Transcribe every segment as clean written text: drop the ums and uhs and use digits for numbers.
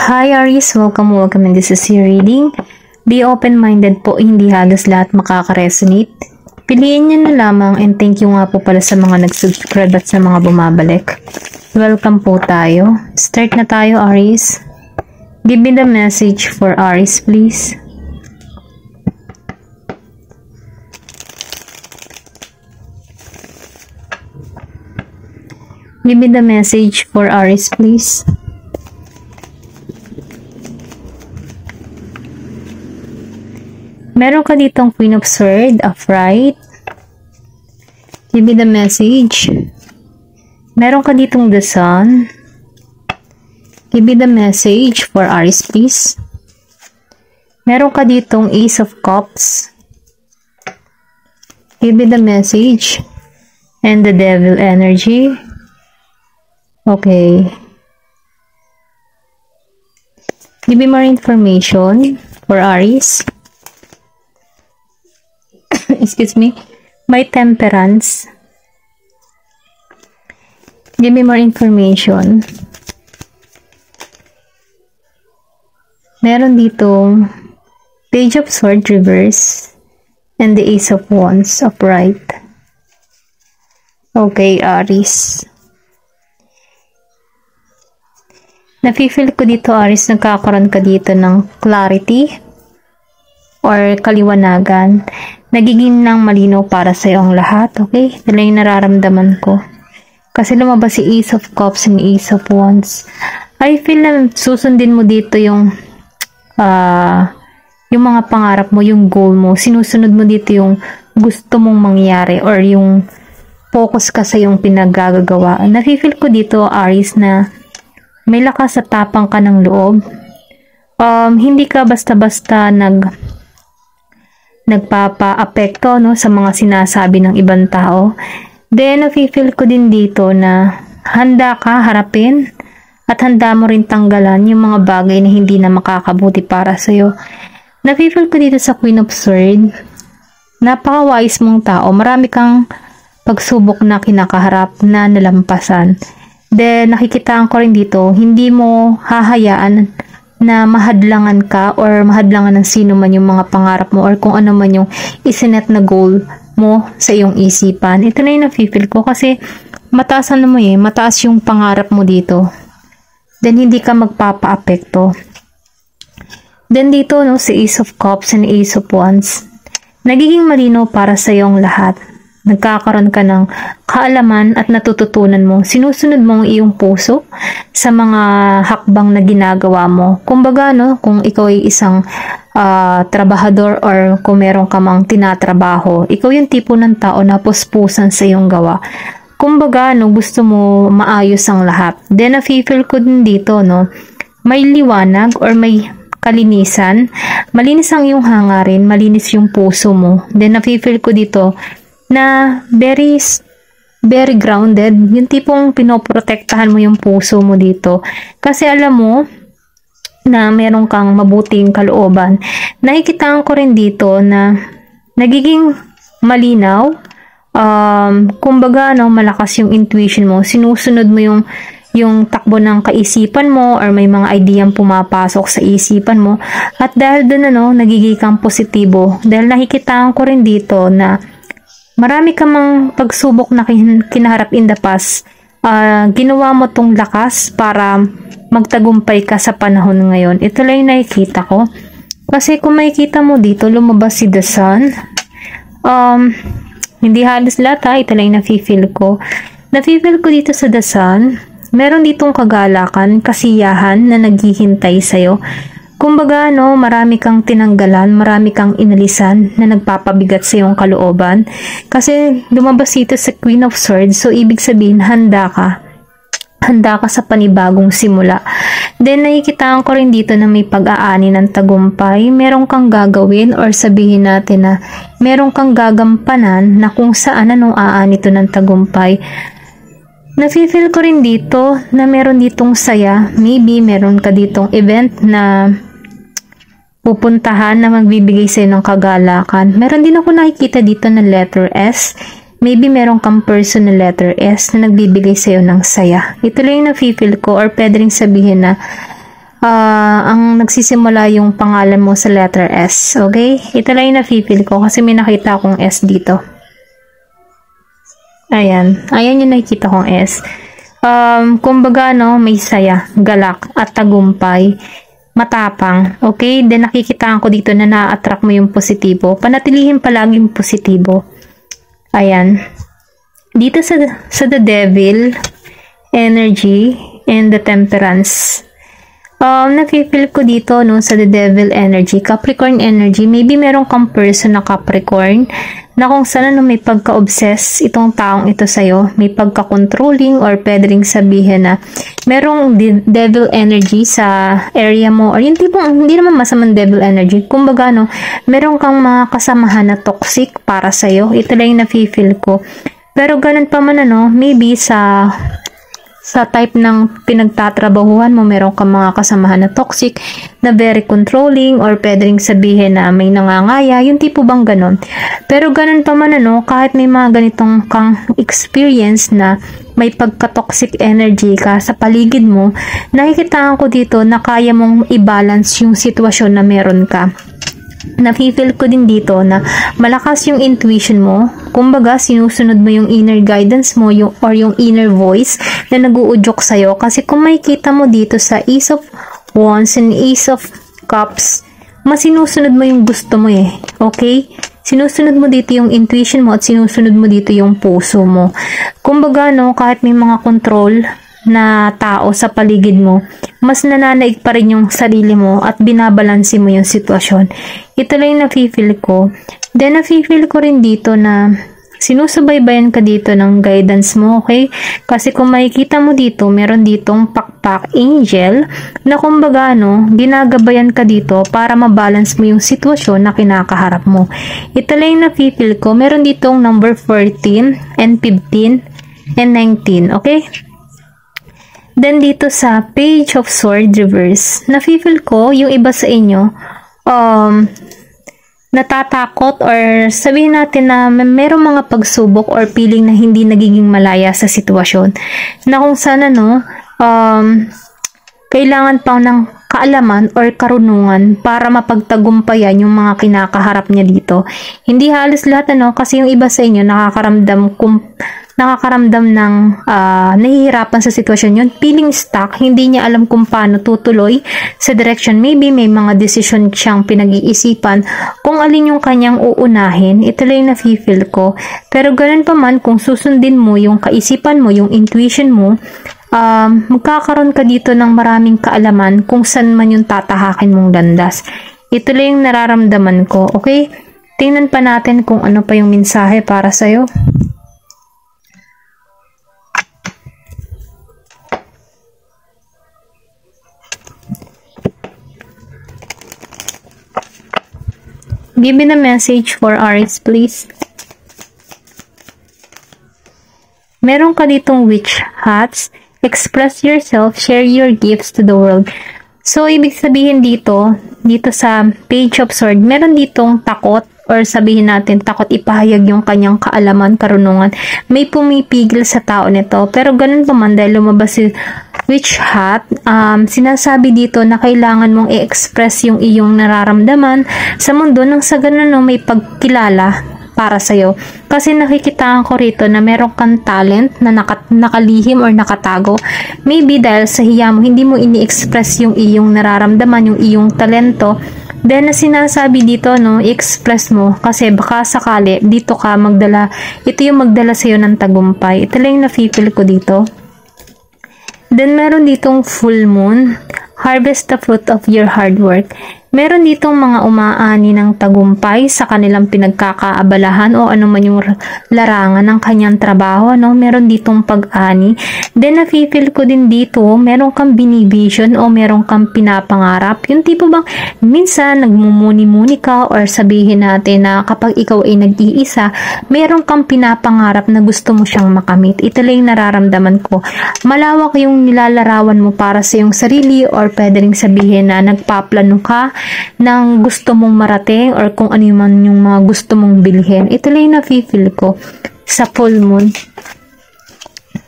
Hi Aries, welcome in this is your reading. Be open-minded po, hindi halos lahat makaka-resonate. Piliin nyo na lamang and thank you nga po pala sa mga nag-subscribe at sa mga bumabalik. Welcome po tayo. Start na tayo Aries. Give me the message for Aries please. Give me the message for Aries please. Meron ka ditong Queen of Swords, upright. Give me the message. Meron ka ditong the Sun. Give me the message for Aries, please. Meron ka ditong Ace of Cups. Give me the message. And the Devil energy. Okay. Give me more information for Aries. Excuse me, my Temperance. Give me more information. Meron ditong Page of Swords reverse and the Ace of Wands upright. Okay, Aries. Nafe-feel ko dito, Aries, nagkakaroon ka dito ng clarity or kaliwanagan. Nagiging nang malinaw para sa iyo ang lahat, okay? Dala yung nararamdaman ko. Kasi lumabas si Ace of Cups and Ace of Wands. I feel na susundin mo dito yung mga pangarap mo, yung goal mo. Sinusunod mo dito yung gusto mong mangyari or yung focus ka sa yung pinaggagawa. Nafe-feel ko dito, Aries, na may lakas at tapang ka ng loob. Hindi ka basta-basta nagpapa-apekto no sa mga sinasabi ng ibang tao. Then nafe-feel ko din dito na handa ka harapin at handa mo rin tanggalan yung mga bagay na hindi na makakabuti para sa iyo. Nafe-feel ko dito sa Queen of Swords, napaka-wise mong tao. Marami kang pagsubok na kinakaharap na nalampasan. Then nakikitaan ko rin dito, hindi mo hahayaan na mahadlangan ka or mahadlangan ng sino man yung mga pangarap mo or kung ano man yung isinet na goal mo sa iyong isipan. Ito na yung nafe-feel ko kasi mataas mataas yung pangarap mo dito. Then hindi ka magpapa-apekto. Then dito no, si Ace of Cups and Ace of Wands, nagiging malinaw para sa iyong lahat. Nagkakaroon ka ng kaalaman at natututunan mo. Sinusunod mo ang iyong puso sa mga hakbang na ginagawa mo. Kumbaga, no, kung ikaw ay isang trabahador or kung meron ka mang tinatrabaho, ikaw yung tipo ng tao na puspusan sa iyong gawa. Kumbaga, no, gusto mo maayos ang lahat. Then, nafe-feel ko din dito, no, may liwanag or may kalinisan. Malinis ang iyong hangarin, malinis yung puso mo. Then, nafe-feel ko dito na very grounded, yung tipong pinoprotektahan mo yung puso mo dito. Kasi alam mo na meron kang mabuting kalooban. Nakikitaan ko rin dito na nagiging malinaw. Kumbaga, no, malakas yung intuition mo. Sinusunod mo yung takbo ng kaisipan mo or may mga ideyang pumapasok sa isipan mo. At dahil doon, no, nagiging kang positibo. Dahil nakikitaan ko rin dito na marami ka mang pagsubok na kinaharap in the past. Ginawa mo tong lakas para magtagumpay ka sa panahon ngayon. Ito lang yung nakikita ko. Kasi kung makikita mo dito, lumabas si the Sun. Hindi halos lahat, ito lang yung nafe-feel ko. Nafe-feel ko dito sa the Sun, meron ditong kagalakan, kasiyahan na naghihintay sa'yo. Kumbaga, no, marami kang tinanggalan, marami kang inalisan na nagpapabigat sa iyong kalooban. Kasi lumabas dito sa Queen of Swords, so ibig sabihin, handa ka. Handa ka sa panibagong simula. Then, nakikitaan ko rin dito na may pag-aani ng tagumpay. Meron kang gagawin or sabihin natin na meron kang gagampanan na kung saan anong aani ito ng tagumpay. Nafe-feel ko rin dito na meron ditong saya. Maybe meron ka ditong event na pupuntahan na magbibigay sa'yo ng kagalakan. Meron din ako nakikita dito na letter S. Maybe meron kang person na letter S na nagbibigay sa'yo ng saya. Ito lang yung nafe-feel ko or pwede rin sabihin na ang nagsisimula yung pangalan mo sa letter S. Okay? Ito lang yung nafe-feel ko kasi may nakita akong S dito. Ayan. Ayan yung nakikita kong S. Kumbaga, no, may saya, galak, at tagumpay. Matapang. Okay? Then, nakikitaan ko dito na na-attract mo yung positibo. Panatilihin palaging positibo. Ayan. Dito sa The Devil, energy, and the Temperance. Nafe-feel ko dito, no, sa The Devil energy, Capricorn energy, maybe meron kang person na Capricorn, na kung saan, no, may pagka-obsess itong taong ito sa'yo, may pagka-controlling, or pwede ring sabihin na merong devil energy sa area mo, or yung tipong, hindi naman masamang devil energy, kumbaga, no, meron kang mga kasamahan na toxic para sa'yo, ito lang yung nafe-feel ko. Pero ganun pa man, ano, maybe sa type ng pinagtatrabahuhan mo, meron kang mga kasamahan na toxic, na very controlling, or pwede ring sabihin na may nangangaya, yung tipo bang ganon. Pero ganun pa man, ano, kahit may mga ganitong kang experience na may pagka-toxic energy ka sa paligid mo, nakikitaan ko dito na kaya mong i-balance yung sitwasyon na meron ka. Nafe-feel ko din dito na malakas yung intuition mo. Kumbaga, sinusunod mo yung inner guidance mo, or yung inner voice na nag-uudyok sa'yo. Kasi kung makikita mo dito sa Ace of Wands and Ace of Cups, mas sinusunod mo yung gusto mo eh. Okay? Sinusunod mo dito yung intuition mo at sinusunod mo dito yung puso mo. Kumbaga, no, kahit may mga control na tao sa paligid mo, mas nananaig pa rin yung sarili mo at binabalanse mo yung sitwasyon. Ito lang yung nafe-feel ko. Then, nafe-feel ko rin dito na sinusubaybayan ka dito ng guidance mo, okay? Kasi kung makikita mo dito, meron ditong pakpak angel na kumbaga, no, ginagabayan ka dito para mabalance mo yung sitwasyon na kinakaharap mo. Ito lang yung nafe-feel ko. Meron ditong number 14 and 15 and 19, okay? Then, dito sa Page of Sword Reverse, nafe-feel ko, yung iba sa inyo, natatakot, or sabihin natin na mayroong mga pagsubok or feeling na hindi nagiging malaya sa sitwasyon. Na kung sana, no, kailangan pa ng kaalaman or karunungan para mapagtagumpayan yung mga kinakaharap niya dito. Hindi halos lahat, ano, kasi yung iba sa inyo nakakaramdam ng nahihirapan sa sitwasyon yun, feeling stuck, hindi niya alam kung paano tutuloy sa direction. Maybe may mga decision siyang pinag-iisipan kung alin yung kanyang uunahin. Ito lang yung nafe-feel ko. Pero ganun pa man, kung susundin mo yung kaisipan mo, yung intuition mo, magkakaroon ka dito ng maraming kaalaman kung saan man yung tatahakin mong landas. Ito lang yung nararamdaman ko. Okay? Tingnan pa natin kung ano pa yung mensahe para sa'yo. Give me the message for Aries, please. Meron ka ditong witch hats. Express yourself, share your gifts to the world. So, ibig sabihin dito sa Page of Sword, meron ditong takot, or sabihin natin, takot ipahayag yung kanyang kaalaman, karunungan. May pumipigil sa tao nito. Pero ganun pa man, dahil lumabas si witch hat, sinasabi dito na kailangan mong i-express yung iyong nararamdaman sa mundo nang sa ganun, no, may pagkilala para sa'yo. Kasi nakikitaan ko rito na meron kang talent na nakalihim or nakatago. Maybe dahil sa hiya mo, hindi mo ini-express yung iyong nararamdaman, yung iyong talento. Then, na sinasabi dito, no, i-express mo. Kasi baka sakali, dito ka magdala, ito yung magdala sa'yo ng tagumpay. Ito lang yung nafe-feel ko dito. Then, meron ditong full moon. Harvest the fruit of your hard work. Meron ditong mga umaani ng tagumpay sa kanilang pinagkakaabalahan o ano man yung larangan ng kanyang trabaho, no? Meron ditong pag-ani. Then, nafe-feel ko din dito, meron kang binivision o meron kang pinapangarap. Yung tipo bang minsan nagmumuni-muni ka, or sabihin natin na kapag ikaw ay nag-iisa, meron kang pinapangarap na gusto mo siyang makamit. Ito lang yung nararamdaman ko. Malawak yung nilalarawan mo para sa iyong sarili, or pwede rin sabihin na nagpaplano ka ng gusto mong marating, or kung ano man yung mga gusto mong bilhin. Ito lang yung nafe-feel ko sa full moon.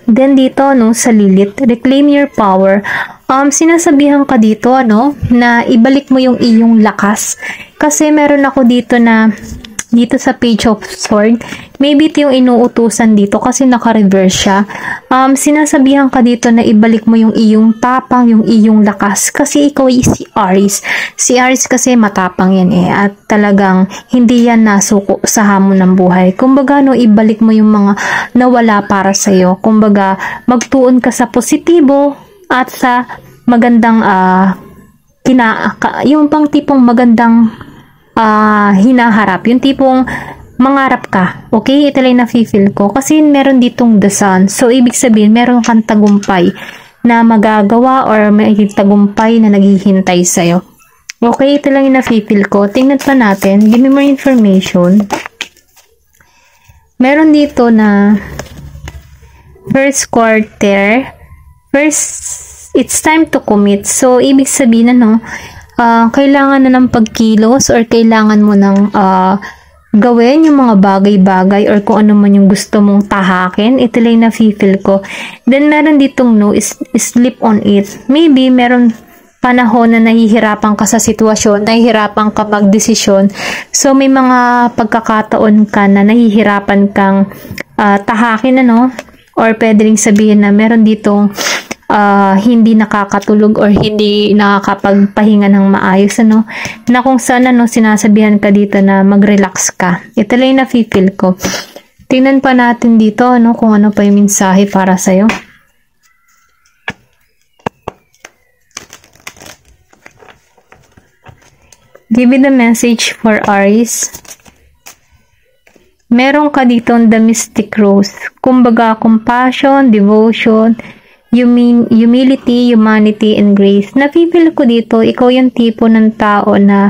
Then dito, no, sa Lilith, reclaim your power. Sinasabihan ka dito, ano, na ibalik mo yung iyong lakas. Kasi meron ako dito na, dito sa Page of Sword, maybe ito yung inuutusan dito kasi naka-reverse siya. Sinasabihan ka dito na ibalik mo yung iyong tapang, yung iyong lakas. Kasi ikaw ay si Aries. Si Aries kasi matapang yan eh. At talagang hindi yan nasuko sa hamon ng buhay. Kumbaga, no, ibalik mo yung mga nawala para sa'yo. Kumbaga, magtuon ka sa positibo at sa magandang yung pang tipong magandang hinaharap, yung tipong mangarap ka, okay? Ito lang na-feel ko kasi meron ditong the sun, so ibig sabihin meron kang tagumpay na magagawa or may tagumpay na naghihintay sa'yo, okay? Ito lang yung na-feel ko. Tingnan pa natin, give me more information. Meron dito na first quarter, it's time to commit. So, ibig sabihin na, kailangan na ng pagkilos or kailangan mo ng gawin yung mga bagay-bagay or kung ano man yung gusto mong tahakin. Ito lang na-feel ko. Then, meron ditong no, sleep on it. Maybe, meron panahon na nahihirapan ka sa sitwasyon, nahihirapan ka magdesisyon. So, may mga pagkakataon ka na nahihirapan kang tahakin, ano? Or pwede rin sabihin na meron ditong hindi nakakatulog or hindi nakakapagpahinga ng maayos, ano, na kung saan, ano, sinasabihan ka dito na mag-relax ka. Ito lang yung na-feel ko. Tingnan pa natin dito, ano, kung ano pa yung mensahe para sa'yo. Give me the message for Aries. Meron ka dito the Mystic Rose. Kumbaga, compassion, devotion, humility, humanity, and grace. Napipil ko dito, ikaw yung tipo ng tao na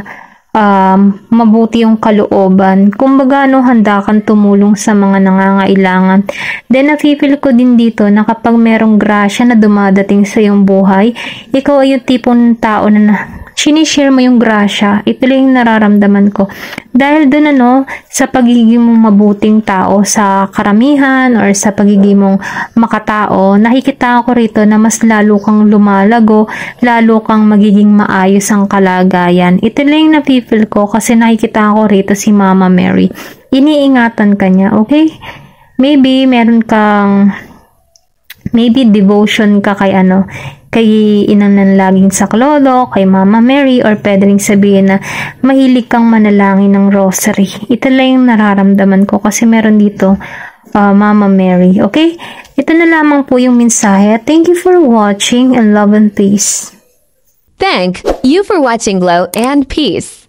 mabuti yung kalooban. Kumbaga, no, handa kang tumulong sa mga nangangailangan. Then, napipil ko din dito na kapag merong grasya na dumadating sa iyong buhay, ikaw ay yung tipo ng tao na sinishare mo yung grasya. Ito lang yung nararamdaman ko. Dahil doon, ano, sa pagiging mong mabuting tao sa karamihan or sa pagiging mong makatao, nakikita ko rito na mas lalo kang lumalago, lalo kang magiging maayos ang kalagayan. Ito lang yung napipil ko kasi nakikita ko rito si Mama Mary. Iniingatan ka niya, okay? Maybe meron kang devotion ka kay kay Inang Nanlaging Saklolo, kay Mama Mary, or pwede rin sabihin na mahilig kang manalangin ng rosary. Ito lang yung nararamdaman ko kasi meron dito Mama Mary. Okay? Ito na lamang po yung mensahe. Thank you for watching and love and peace. Thank you for watching Glow and Peace.